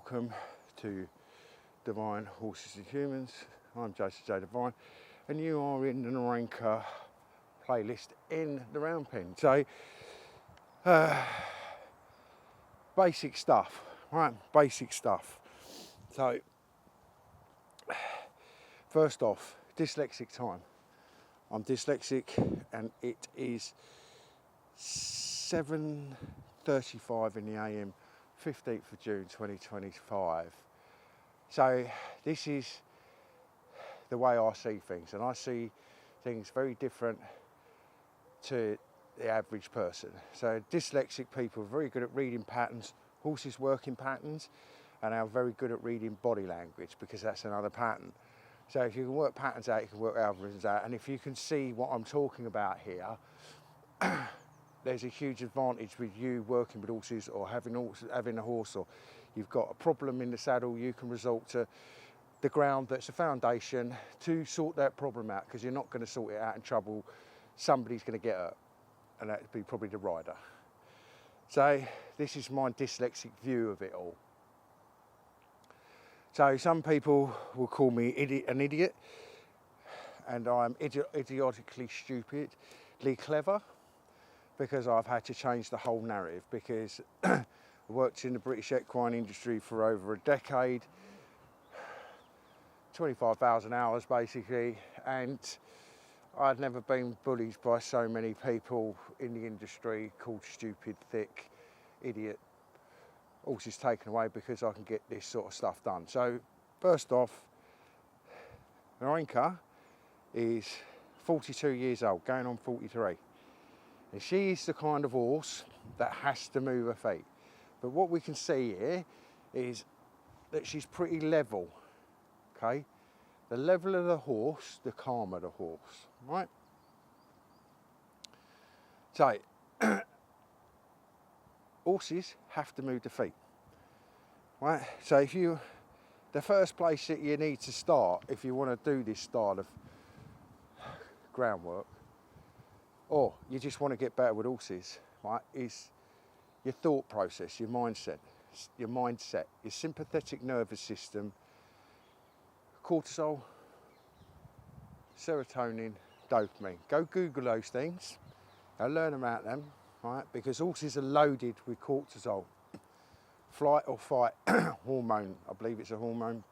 welcome to Divine Horses and Humans. I'm Jason J. Divine, and you are in the Naranja playlist in the round pen. So, basic stuff, right? Basic stuff. So, first off, dyslexic time. I'm dyslexic, and it is 7:35 in the AM, 15th of June 2025. So this is the way I see things, and I see things very different to the average person. So dyslexic people are very good at reading patterns, horses working patterns, and are very good at reading body language, because that's another pattern. So if you can work patterns out, you can work algorithms out, and if you can see what I'm talking about here, there's a huge advantage with you working with horses, or having a horse, or you've got a problem in the saddle. You can resort to the ground that's a foundation to sort that problem out, because you're not going to sort it out in trouble. Somebody's going to get hurt, and that'd be probably the rider. So this is my dyslexic view of it all. So some people will call me an idiot, and I'm idiotically stupidly clever, because I've had to change the whole narrative, because I worked in the British equine industry for over a decade, 25,000 hours basically, and I'd never been bullied by so many people in the industry, called stupid, thick, idiot. Horses taken away because I can get this sort of stuff done. So first off, Naranja is 42 years old, going on 43. And she's the kind of horse that has to move her feet. But what we can see here is that she's pretty level, okay? The level of the horse, the calmer the horse, right? So, horses have to move the feet, right? So the first place that you need to start, if you want to do this style of groundwork, or you just want to get better with horses, right, is your thought process, your mindset, your sympathetic nervous system, cortisol, serotonin, dopamine. Go Google those things, go learn about them, right, because horses are loaded with cortisol, flight or fight hormone, I believe it's a hormone.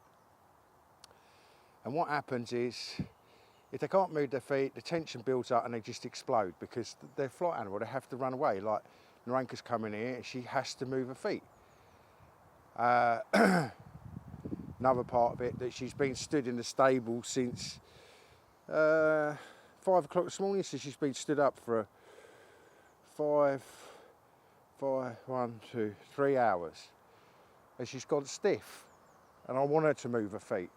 And what happens is, if they can't move their feet, the tension builds up and they just explode, because they're a flight animal, they have to run away. Like Naranja's coming here, and she has to move her feet. Another part of it, that she's been stood in the stable since 5 o'clock this morning, so she's been stood up for 3 hours. And she's gone stiff, and I want her to move her feet.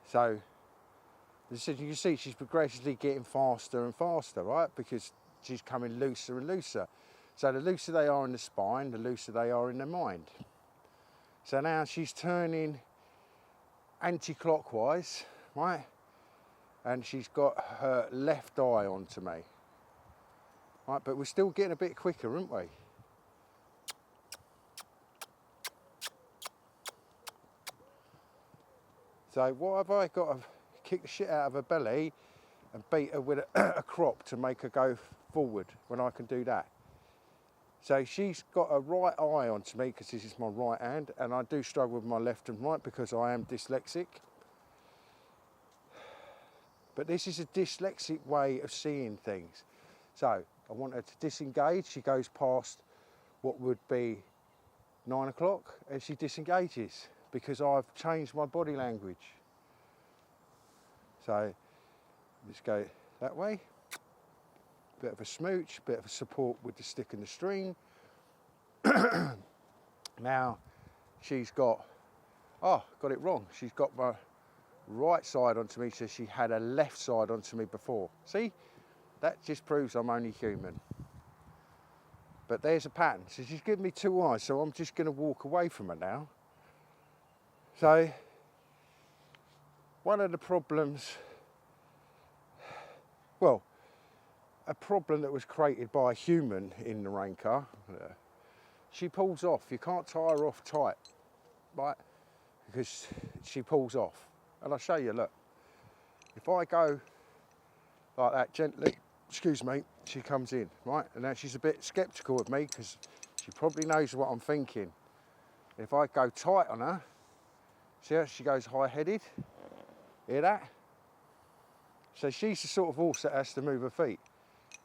So, as you can see, she's progressively getting faster and faster, right? Because she's coming looser and looser. So the looser they are in the spine, the looser they are in the mind. So now she's turning anti-clockwise, right? And she's got her left eye onto me. Right, but we're still getting a bit quicker, aren't we? So what have I got to kick the shit out of her belly and beat her with a crop to make her go forward when I can do that? So she's got a right eye onto me, because this is my right hand, and I do struggle with my left and right because I am dyslexic. But this is a dyslexic way of seeing things. So I want her to disengage. She goes past what would be 9 o'clock, and she disengages, because I've changed my body language. So let's go that way. Bit of a smooch, bit of a support with the stick and the string. Now she's got it wrong. She's got my right side onto me, so she had her left side onto me before. See, that just proves I'm only human. But there's a pattern. So she's given me two eyes, so I'm just going to walk away from her now. So one of the problems, well, a problem that was created by a human in Naranja, she pulls off. You can't tie her off tight. right? Because she pulls off. And I'll show you, look. If I go like that gently, excuse me, she comes in, right? And now she's a bit sceptical of me because she probably knows what I'm thinking. If I go tight on her, see how she goes high-headed? Hear that? So she's the sort of horse that has to move her feet.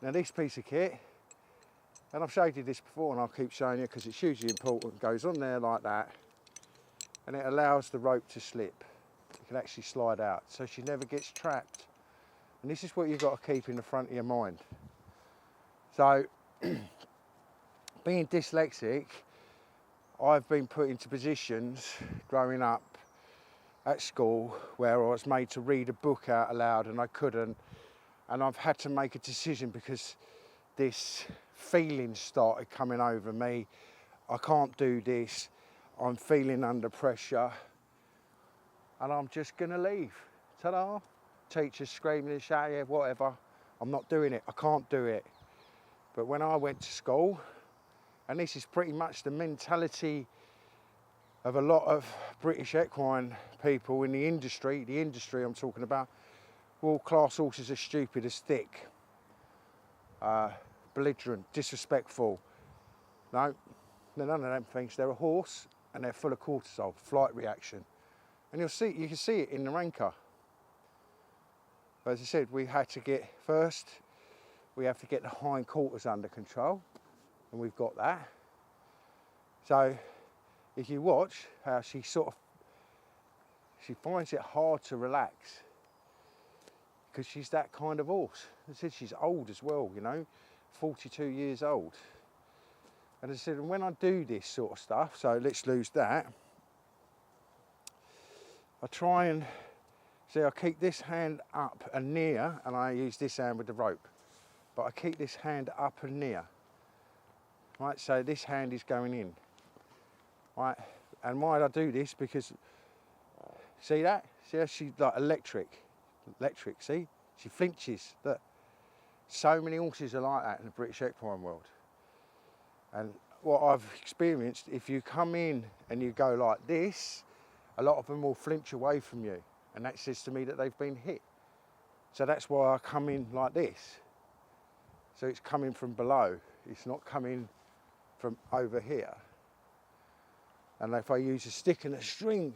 Now this piece of kit, and I've showed you this before and I'll keep showing you because it's hugely important, goes on there like that and it allows the rope to slip. It can actually slide out so she never gets trapped. And this is what you've got to keep in the front of your mind. So, being dyslexic, I've been put into positions growing up at school where I was made to read a book out aloud and I couldn't. And I've had to make a decision because this feeling started coming over me. I can't do this. I'm feeling under pressure. And I'm just gonna leave. Ta-da. Teachers screaming and shouting, yeah, whatever. I'm not doing it. I can't do it. But when I went to school, and this is pretty much the mentality of a lot of British equine people in the industry I'm talking about, all class horses are stupid as thick, belligerent, disrespectful. No, they're none of them things. They're a horse and they're full of cortisol, flight reaction. And you can see it in Naranja. As I said, we have to get the hind quarters under control, and we've got that. So if you watch how she finds it hard to relax because she's that kind of horse. As I said, she's old as well, you know, 42 years old. And as I said, when I do this sort of stuff, so let's lose that, I try and see, I keep this hand up and near, and I use this hand with the rope. But I keep this hand up and near. Right, so this hand is going in. Right, and why do I do this? Because, see that? See how she's like electric, see? She flinches. Look. So many horses are like that in the British equine world. And what I've experienced, if you come in and you go like this, a lot of them will flinch away from you. And that says to me that they've been hit. So that's why I come in like this. So it's coming from below. It's not coming from over here. And if I use a stick and a string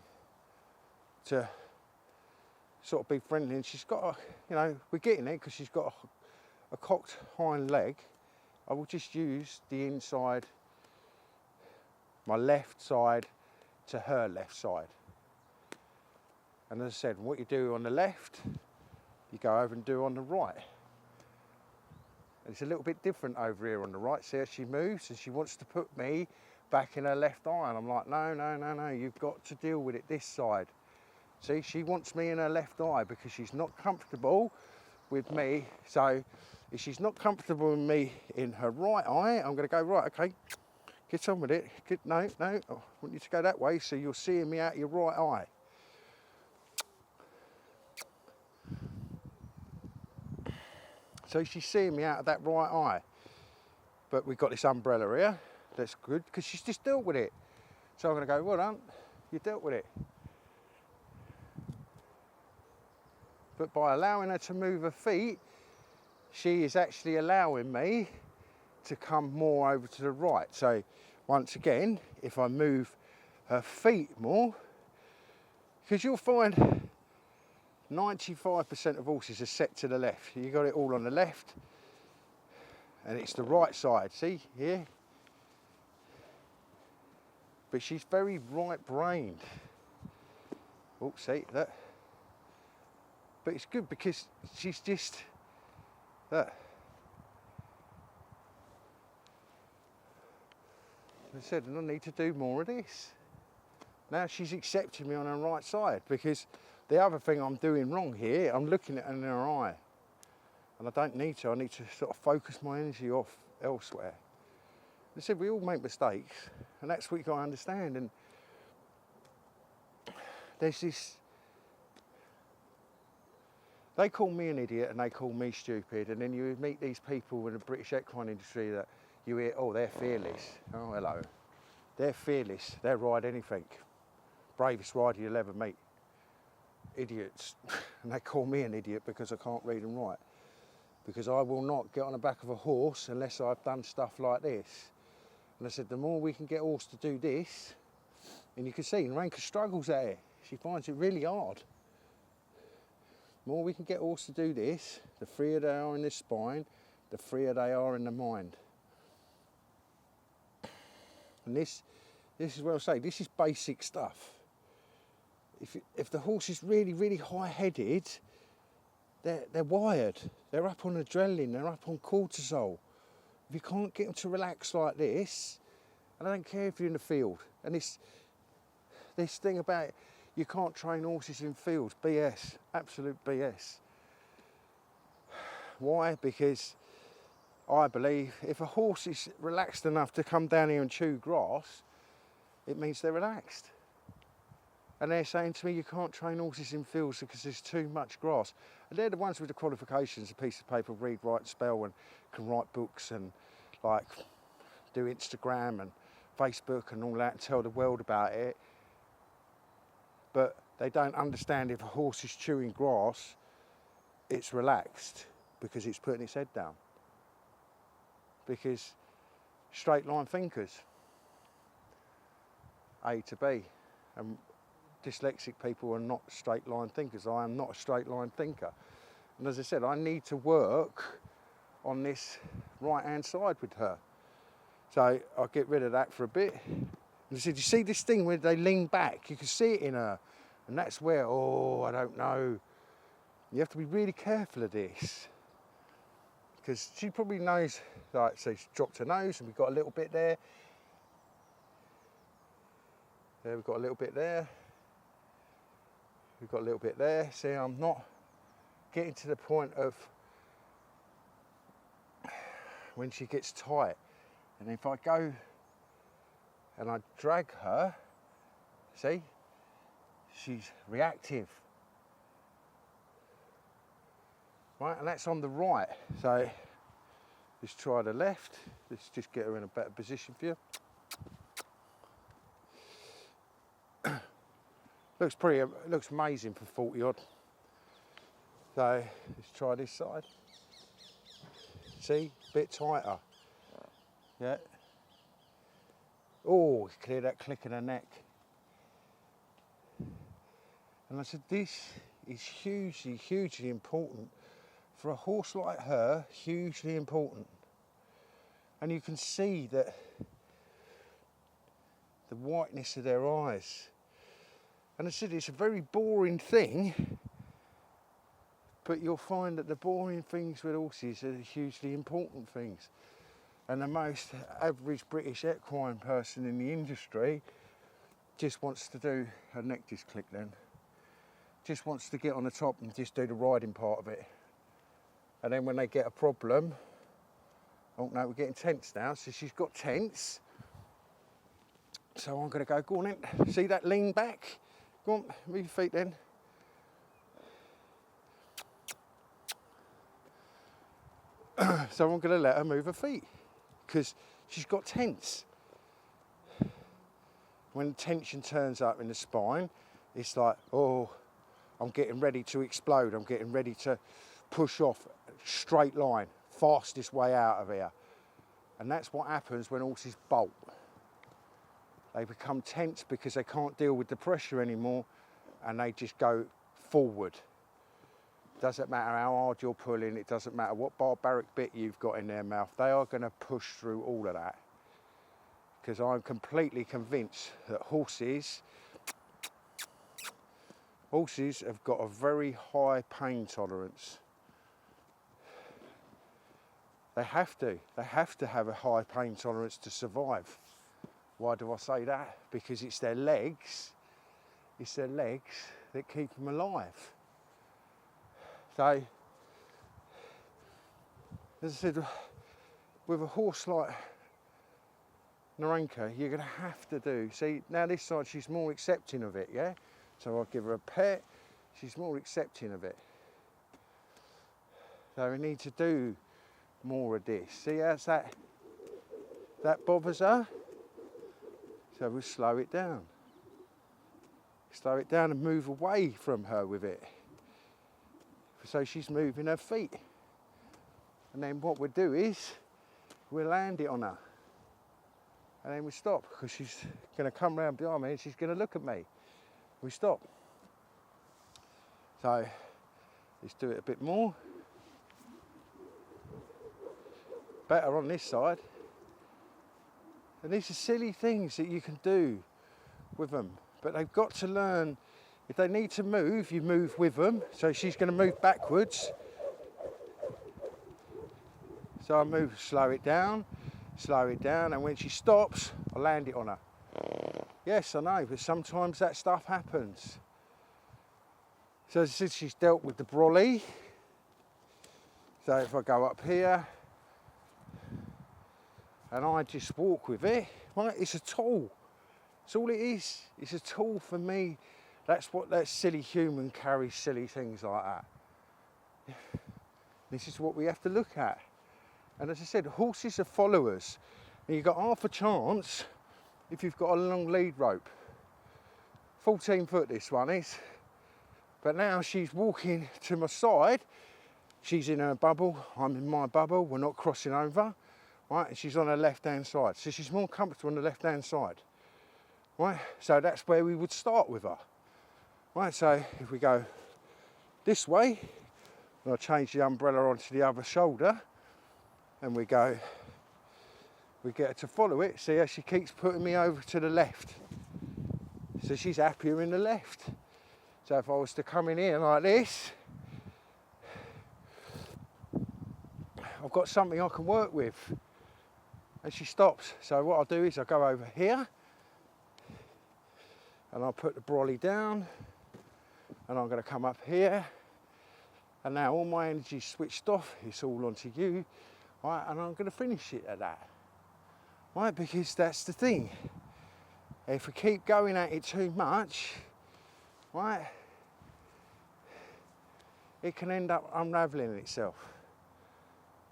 to sort of be friendly, and she's got a, you know, we're getting there because she's got a cocked hind leg, I will just use the inside, my left side to her left side. And as I said, what you do on the left, you go over and do on the right. And it's a little bit different over here on the right. See how she moves and she wants to put me back in her left eye. And I'm like, no, you've got to deal with it this side. See, she wants me in her left eye because she's not comfortable with me. So if she's not comfortable with me in her right eye, I'm gonna go, right, okay, get on with it. No, I want you to go that way so you're seeing me out your right eye. So she's seeing me out of that right eye. But we've got this umbrella here. That's good, because she's just dealt with it. So I'm going to go, well done, you dealt with it. But by allowing her to move her feet, she is actually allowing me to come more over to the right. So once again, if I move her feet more, because you'll find 95% of horses are set to the left. You got it all on the left, and it's the right side. See here? But she's very right-brained. Oh, see that? But it's good because she's just that. As I said, I need to do more of this. Now she's accepting me on her right side, because the other thing I'm doing wrong here, I'm looking at her in her eye. And I don't need to. I need to sort of focus my energy off elsewhere. As I said, we all make mistakes, and that's what you've got to understand. And there's this, they call me an idiot and they call me stupid, and then you meet these people in the British equine industry that you hear, oh, they're fearless. Oh, hello. They're fearless. They'll ride anything. bravest rider you'll ever meet. Idiots, and they call me an idiot because I can't read and write. Because I will not get on the back of a horse unless I've done stuff like this. And I said, the more we can get a horse to do this, and you can see Naranja struggles at it. She finds it really hard. The more we can get a horse to do this, the freer they are in the spine, the freer they are in the mind. And this is what I say, this is basic stuff. If the horse is really, really high-headed, they're wired. They're up on adrenaline, they're up on cortisol. If you can't get them to relax like this, and I don't care if you're in the field, and this thing about you can't train horses in fields, BS, absolute BS. Why? Because I believe if a horse is relaxed enough to come down here and chew grass, it means they're relaxed. And they're saying to me, you can't train horses in fields because there's too much grass. And they're the ones with the qualifications, a piece of paper, read, write, spell, and can write books and like do Instagram and Facebook and all that and tell the world about it. But they don't understand if a horse is chewing grass, it's relaxed because it's putting its head down. Because straight line thinkers, A to B. And dyslexic people are not straight line thinkers. I am not a straight line thinker. And as I said, I need to work on this right hand side with her. So I'll get rid of that for a bit. And I said, you see this thing where they lean back? You can see it in her. And that's where, oh, I don't know. You have to be really careful of this. Because she probably knows, like, so she's dropped her nose and we've got a little bit there. There, we've got a little bit there. We've got a little bit there. See, I'm not getting to the point of when she gets tight. And if I go and I drag her, see, she's reactive. Right, and that's on the right. So let's try the left. Let's just get her in a better position for you. Looks amazing for 40 odd. So let's try this side. See, a bit tighter. Yeah. Oh, clear that click in her neck. And I said, this is hugely important. For a horse like her, hugely important. And you can see that the whiteness of their eyes. And I said, it's a very boring thing, but you'll find that the boring things with horses are hugely important things. And the most average British equine person in the industry just wants to do, her neck just clicked then, just wants to get on the top and just do the riding part of it. And then when they get a problem, oh no, we're getting tense now, so she's got tense. So I'm going to go on in. See that lean back? Go on, move your feet then. So I'm going to let her move her feet because she's got tense. When tension turns up in the spine, it's like, oh, I'm getting ready to explode. I'm getting ready to push off, straight line, fastest way out of here. And that's what happens when horses bolt. They become tense because they can't deal with the pressure anymore and they just go forward. Doesn't matter how hard you're pulling, it doesn't matter what barbaric bit you've got in their mouth, they are going to push through all of that. Because I'm completely convinced that horses have got a very high pain tolerance. They have to have a high pain tolerance to survive. Why do I say that? Because it's their legs that keep them alive. So, as I said, with a horse like Naranja, you're going to have to do, see, now this side she's more accepting of it, yeah? So I'll give her a pet, she's more accepting of it. So we need to do more of this. See how that bothers her? So we'll slow it down. slow it down and move away from her with it. So she's moving her feet. And then what we'll do is, we'll land it on her. And then we stop, because she's going to come round behind me and she's going to look at me. We stop. So, let's do it a bit more. Better on this side. And these are silly things that you can do with them. But they've got to learn, if they need to move, you move with them. So she's going to move backwards. So I move, slow it down, and when she stops, I land it on her. Yes, I know, but sometimes that stuff happens. So since she's dealt with the brolly, so if I go up here, and I just walk with it, right, it's a tool. That's all it is. It's a tool for me. That's what that silly human carries, silly things like that. This is what we have to look at. And as I said, horses are followers. And you've got half a chance if you've got a long lead rope. 14 foot this one is. But now she's walking to my side. She's in her bubble, I'm in my bubble, we're not crossing over. Right, and she's on her left-hand side. So she's more comfortable on the left-hand side. Right, so that's where we would start with her. Right, so if we go this way, and I'll change the umbrella onto the other shoulder, and we get her to follow it. See how she keeps putting me over to the left. So she's happier in the left. So if I was to come in here like this, I've got something I can work with. And she stops. So what I'll do is I'll go over here, and I'll put the brolly down, and I'm going to come up here, and now all my energy's switched off. It's all onto you. Right, and I'm going to finish it at that. Right, because that's the thing. If we keep going at it too much, right, it can end up unravelling itself.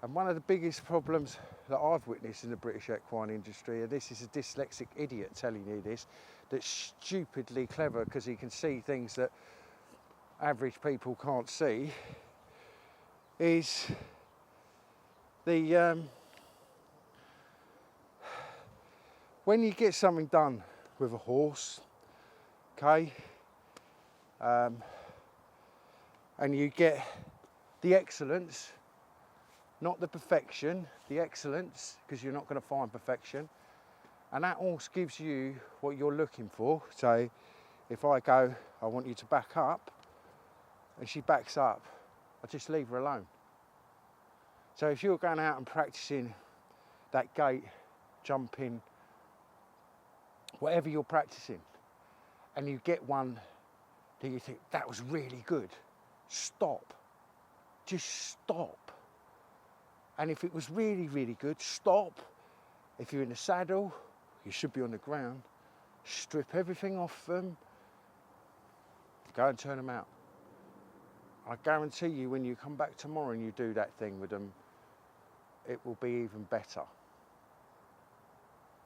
And one of the biggest problems that I've witnessed in the British equine industry, and this is a dyslexic idiot telling you this, that's stupidly clever because he can see things that average people can't see, is the when you get something done with a horse, okay, and you get the excellence, not the perfection, the excellence, because you're not going to find perfection, and that horse gives you what you're looking for. So if I go, I want you to back up, and she backs up, I just leave her alone. So if you're going out and practicing that gait, jumping, whatever you're practicing, and you get one that you think, that was really good, stop. Just stop. And if it was really, really good, stop. If you're in the saddle, you should be on the ground. Strip everything off them. Go and turn them out. I guarantee you when you come back tomorrow and you do that thing with them, it will be even better.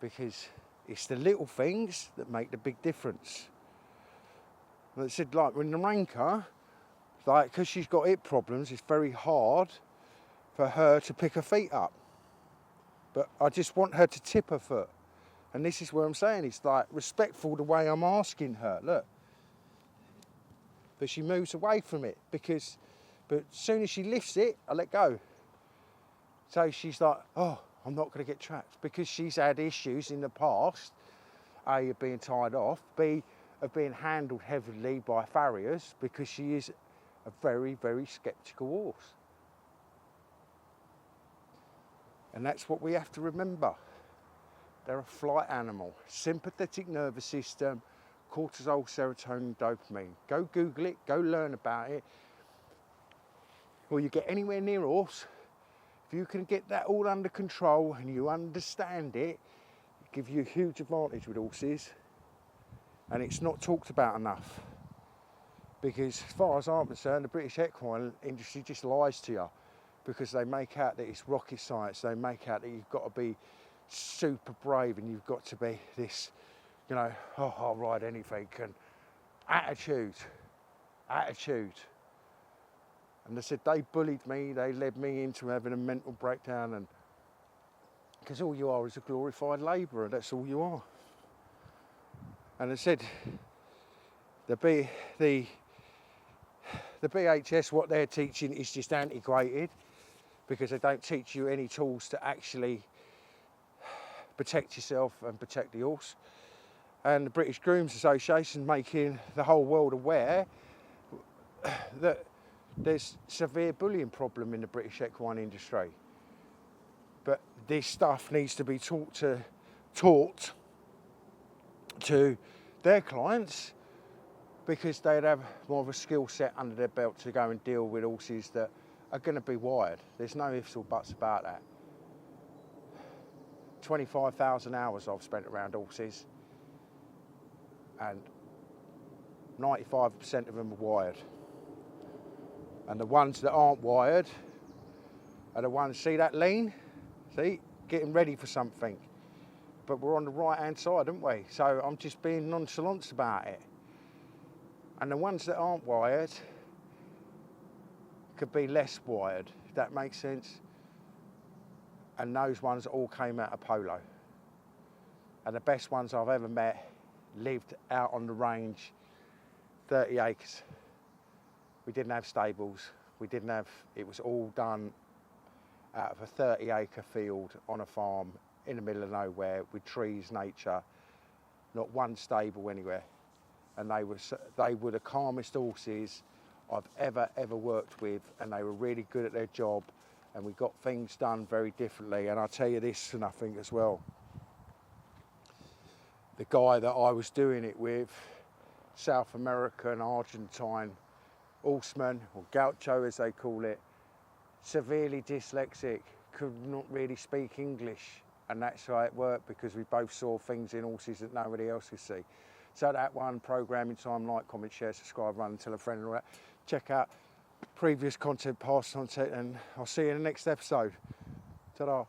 Because it's the little things that make the big difference. And it said, like with Naranja, like, because she's got hip problems, it's very hard for her to pick her feet up. But I just want her to tip her foot. And this is what I'm saying, it's like respectful the way I'm asking her, look. But she moves away from it but as soon as she lifts it, I let go. So she's like, oh, I'm not going to get trapped, because she's had issues in the past, A, of being tied off, B, of being handled heavily by farriers, because she is a very, very sceptical horse. And that's what we have to remember. They're a flight animal, sympathetic nervous system, cortisol, serotonin, dopamine. Go Google it, go learn about it. Or you get anywhere near a horse, if you can get that all under control and you understand it, it gives you a huge advantage with horses. And it's not talked about enough. Because as far as I'm concerned, the British equine industry just lies to you. Because they make out that it's rocket science. They make out that you've got to be super brave and you've got to be this, you know, oh, I'll ride anything. And attitude. And they said they bullied me, they led me into having a mental breakdown, and because all you are is a glorified labourer, that's all you are. And they said the BHS, what they're teaching is just antiquated, because they don't teach you any tools to actually protect yourself and protect the horse. And the British Grooms Association making the whole world aware that there's severe bullying problem in the British equine industry. But this stuff needs to be taught to their clients, because they'd have more of a skill set under their belt to go and deal with horses that are going to be wired. There's no ifs or buts about that. 25,000 hours I've spent around horses, and 95% of them are wired. And the ones that aren't wired are the ones, see that lean? See, getting ready for something. But we're on the right hand side, aren't we? So I'm just being nonchalant about it. And the ones that aren't wired could be less wired, if that makes sense. And those ones all came out of polo. And the best ones I've ever met lived out on the range, 30 acres. We didn't have stables, it was all done out of a 30-acre field on a farm in the middle of nowhere with trees, nature, not one stable anywhere. And they were the calmest horses I've ever worked with, and they were really good at their job, and we got things done very differently. And I'll tell you this for nothing as well. The guy that I was doing it with, South American, Argentine horseman, or gaucho as they call it, severely dyslexic, could not really speak English, and that's how it worked, because we both saw things in horses that nobody else could see. So that one, programming time, like, comment, share, subscribe, run, and tell a friend, and all that. Check out previous content, past content, and I'll see you in the next episode. Ta-da.